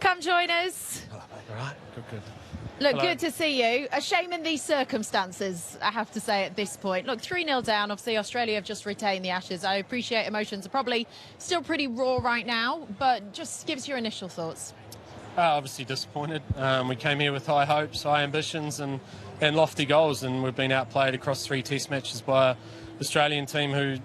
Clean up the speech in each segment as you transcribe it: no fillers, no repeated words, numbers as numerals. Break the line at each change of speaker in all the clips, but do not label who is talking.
come join us.
Hello, mate. All right, good.
Look,
Hello.
Good to see you. A shame in these circumstances, I have to say, at this point. Look, 3-0 down. Obviously, Australia have just retained the Ashes. I appreciate emotions are probably still pretty raw right now, but just give us your initial thoughts.
Obviously disappointed. We came here with high hopes, high ambitions and lofty goals, and we've been outplayed across 3 test matches by an Australian team who,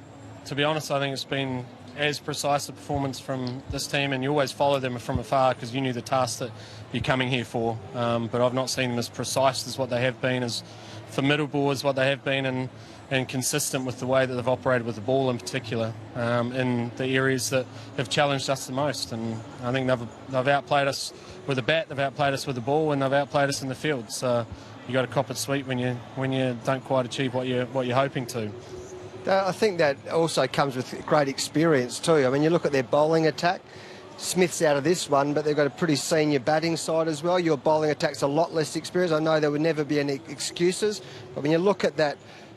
to be honest, I think it's been as precise a performance from this team, and you always follow them from afar because you knew the task that you're coming here for. But I've not seen them as precise as what they have been, as formidable as what they have been, and consistent with the way that they've operated with the ball in particular, in the areas that have challenged us the most. And I think they've outplayed us with the bat, they've outplayed us with the ball, and they've outplayed us in the field. So you got to cop it sweet when you don't quite achieve what you're hoping to.
I think that also comes with great experience too. I mean, you look at their bowling attack. Smith's out of this one, but they've got a pretty senior batting side as well. Your bowling attack's a lot less experienced. I know there would never be any excuses, but when you look at that,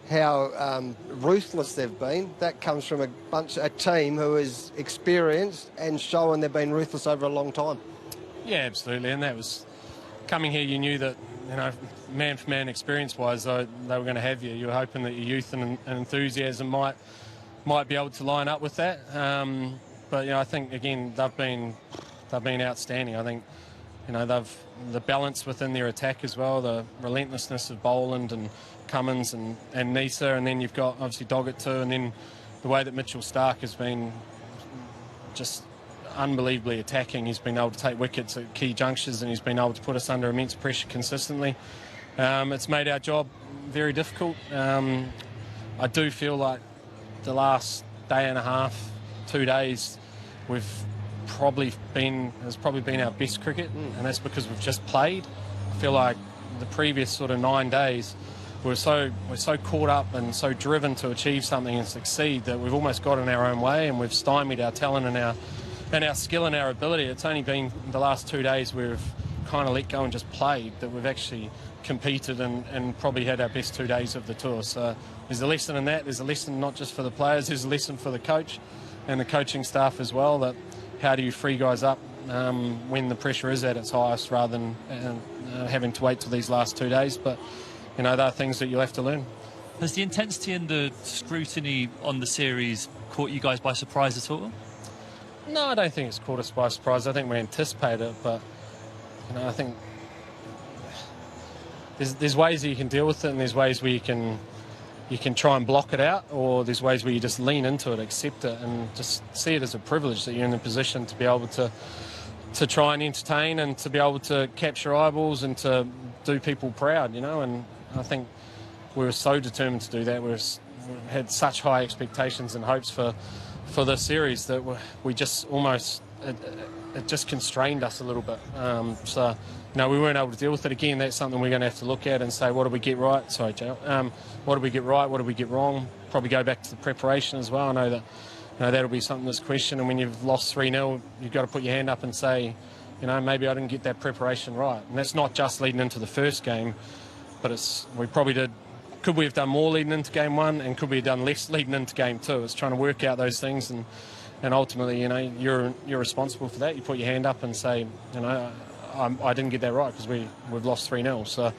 how ruthless they've been, that comes from a team who is experienced and showing they've been ruthless over a long time.
Yeah, absolutely, and that was coming here. You knew that, man for man, experience-wise, they were going to have you. You were hoping that your youth and enthusiasm might be able to line up with that. But I think again they've been outstanding. I think the balance within their attack as well, the relentlessness of Boland and Cummins and Nisa, and then you've got obviously Doggett too, and then the way that Mitchell Starc has been just unbelievably attacking. He's been able to take wickets at key junctures, and he's been able to put us under immense pressure consistently. It's made our job very difficult. I do feel like the last day and a half, 2 days, it's probably been our best cricket, and that's because we've just played. I feel like the previous sort of 9 days we're so caught up and so driven to achieve something and succeed that we've almost got in our own way, and we've stymied our talent and our skill and our ability. It's only been the last 2 days we've kind of let go and just played that we've actually competed and probably had our best 2 days of the tour. So there's a lesson in that. There's a lesson not just for the players, there's a lesson for the coach and the coaching staff as well, that how do you free guys up when the pressure is at its highest, rather than having to wait till these last 2 days. But there are things that you'll have to learn.
Has the intensity and the scrutiny on the series caught you guys by surprise at all?
No, I don't think it's caught us by surprise. I think we anticipated it, but I think there's ways that you can deal with it, and there's ways where you can try and block it out, or there's ways where you just lean into it, accept it, and just see it as a privilege that you're in a position to be able to try and entertain and to be able to capture eyeballs and to do people proud, and I think we were so determined to do that. We had such high expectations and hopes for this series that we just almost, it just constrained us a little bit. So we weren't able to deal with it. Again, that's something we're going to have to look at and say, what did we get right? Sorry, Joe. What did we get right? What did we get wrong? Probably go back to the preparation as well. I know that that'll be something that's questioned, and when you've lost 3-0, you've got to put your hand up and say, maybe I didn't get that preparation right. And that's not just leading into the first game, but we probably did. Could we have done more leading into game 1, and could we have done less leading into game 2? It's trying to work out those things, and ultimately, you're responsible for that. You put your hand up and say, I didn't get that right because we've lost 3-0. So,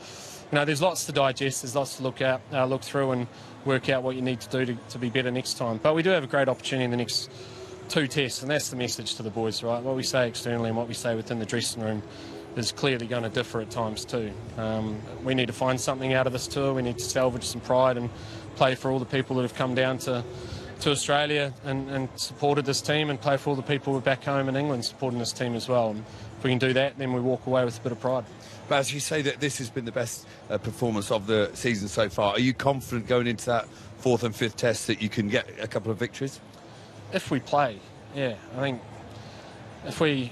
there's lots to digest. There's lots to look through and work out what you need to do to be better next time. But we do have a great opportunity in the next 2 tests, and that's the message to the boys, right? What we say externally and what we say within the dressing room is clearly going to differ at times too. We need to find something out of this tour. We need to salvage some pride and play for all the people that have come down to Australia and supported this team, and play for all the people who are back home in England supporting this team as well. And if we can do that, then we walk away with a bit of pride.
But as you say that this has been the best performance of the season so far, are you confident going into that 4th and 5th test that you can get a couple of victories?
If we play, yeah. I think if we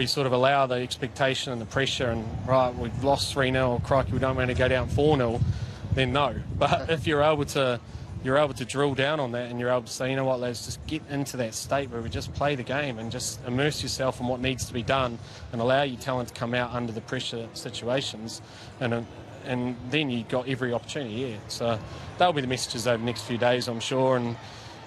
sort of allow the expectation and the pressure and, right, we've lost 3-0, crikey, we don't want to go down 4-0, then no. But if you're able to drill down on that, and you're able to say, what, lads, just get into that state where we just play the game and just immerse yourself in what needs to be done and allow your talent to come out under the pressure situations, and then you've got every opportunity, yeah. So that'll be the messages over the next few days, I'm sure, and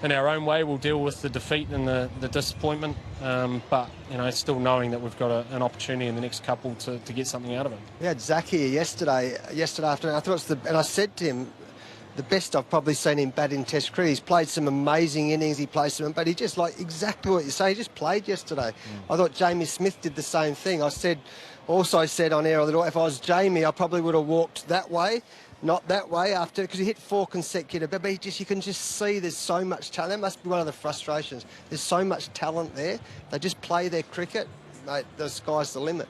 in our own way, we'll deal with the defeat and the disappointment, but still knowing that we've got an opportunity in the next couple to get something out of it.
We had Zach here yesterday afternoon. I thought and I said to him, the best I've probably seen him bat in Test cricket. He's played some amazing innings, but he just, like exactly what you say, he just played yesterday. I thought Jamie Smith did the same thing. I also said on air that if I was Jamie, I probably would have walked that way, not that way after, because he hit 4 consecutive. But you can just see there's so much talent. That must be one of the frustrations. There's so much talent there. They just play their cricket, mate. The sky's the limit.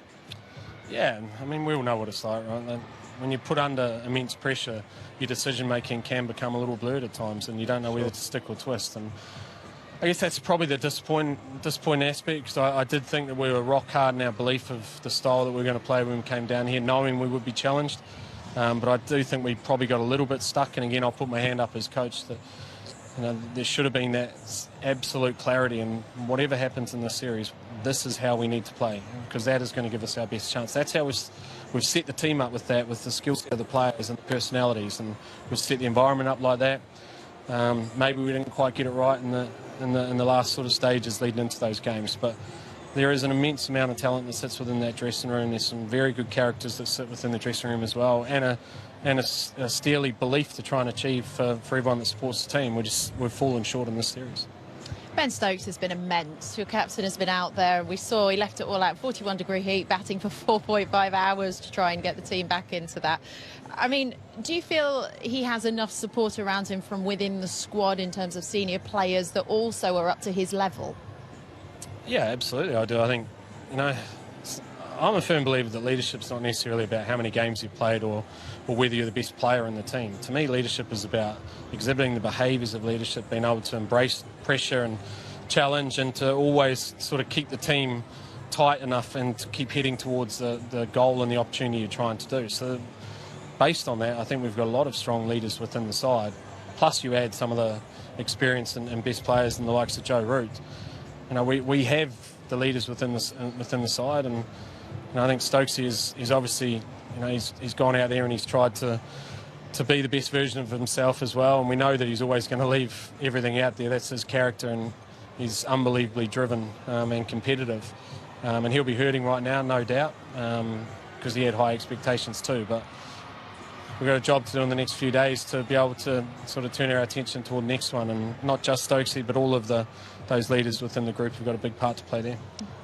Yeah, I mean, we all know what it's like, right? When you're put under immense pressure, your decision-making can become a little blurred at times, and you don't know whether to stick or twist. And I guess that's probably the disappointing aspect, because I did think that we were rock hard in our belief of the style that we were going to play when we came down here, knowing we would be challenged. But I do think we probably got a little bit stuck, and again, I'll put my hand up as coach that there should have been that absolute clarity, and whatever happens in this series, this is how we need to play, because that is going to give us our best chance. That's how we've set the team up with that, with the skills of the players and the personalities, and we've set the environment up like that. Maybe we didn't quite get it right in the last sort of stages leading into those games, but there is an immense amount of talent that sits within that dressing room. There's some very good characters that sit within the dressing room as well, and a steely belief to try and achieve for everyone that supports the team. We've fallen short in this series.
Ben Stokes has been immense. Your captain has been out there. We saw he left it all out, 41-degree heat, batting for 4.5 hours to try and get the team back into that. I mean, do you feel he has enough support around him from within the squad in terms of senior players that also are up to his level?
Yeah, absolutely, I do. I think, I'm a firm believer that leadership's not necessarily about how many games you've played or whether you're the best player in the team. To me, leadership is about exhibiting the behaviours of leadership, being able to embrace pressure and challenge, and to always sort of keep the team tight enough and to keep heading towards the goal and the opportunity you're trying to do. So based on that, I think we've got a lot of strong leaders within the side. Plus you add some of the experience and best players in the likes of Joe Root. We have the leaders within the side, and I think Stokesy is obviously, he's gone out there and he's tried to be the best version of himself as well, and we know that he's always going to leave everything out there. That's his character, and he's unbelievably driven and competitive, and he'll be hurting right now, no doubt, because he had high expectations too. But we've got a job to do in the next few days to be able to sort of turn our attention toward the next one, and not just Stokesy, but all of those leaders within the group have got a big part to play there.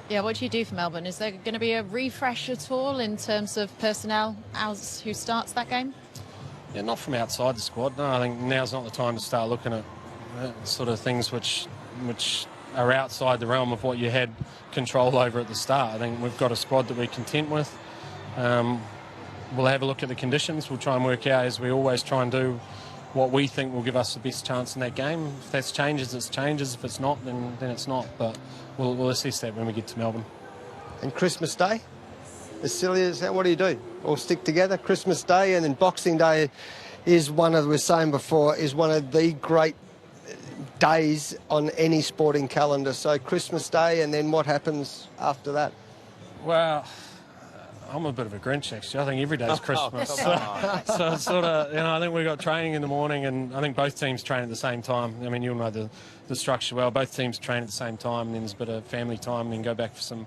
Yeah, what do you do for Melbourne? Is there going to be a refresh at all in terms of personnel as who starts that game?
Yeah, not from outside the squad. No, I think now's not the time to start looking at sort of things which are outside the realm of what you had control over at the start. I think we've got a squad that we're content with. We'll have a look at the conditions. We'll try and work out, as we always try and do, what we think will give us the best chance in that game. If that changes, it changes. If it's not, then it's not. But we'll assess that when we get to Melbourne.
And Christmas Day, as silly as that, what do? All stick together? Christmas Day, and then Boxing Day is one of, we were saying before, is one of the great days on any sporting calendar. So Christmas Day, and then what happens after that?
Well, I'm a bit of a Grinch, actually. I think every day is Christmas. So it's sort of, I think we've got training in the morning, and I think both teams train at the same time. I mean, you'll know the structure well. Both teams train at the same time, and then there's a bit of family time, and then go back for some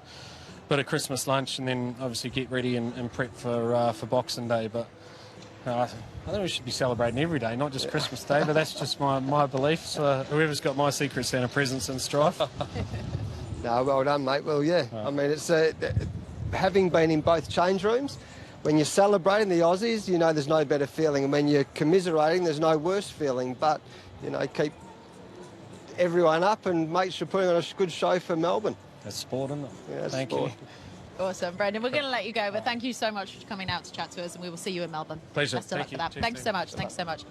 bit of Christmas lunch, and then obviously get ready and prep for Boxing Day. But I think we should be celebrating every day, not just Christmas Day, but that's just my belief. So whoever's got my Secret Santa presents in strife.
No, well done, mate. Well, yeah. Right. I mean, it's having been in both change rooms, when you're celebrating the Aussies, there's no better feeling, and when you're commiserating, there's no worse feeling. But keep everyone up and make sure putting on a good show for Melbourne.
That's sport, isn't it?
Yeah,
thank
sport.
you.
Awesome, Brendon. We're going to let you go, but thank you so much for coming out to chat to us, and we will see you in Melbourne.
Pleasure.
Best of luck for that.
Cheers,
Thanks so much. Thanks so much.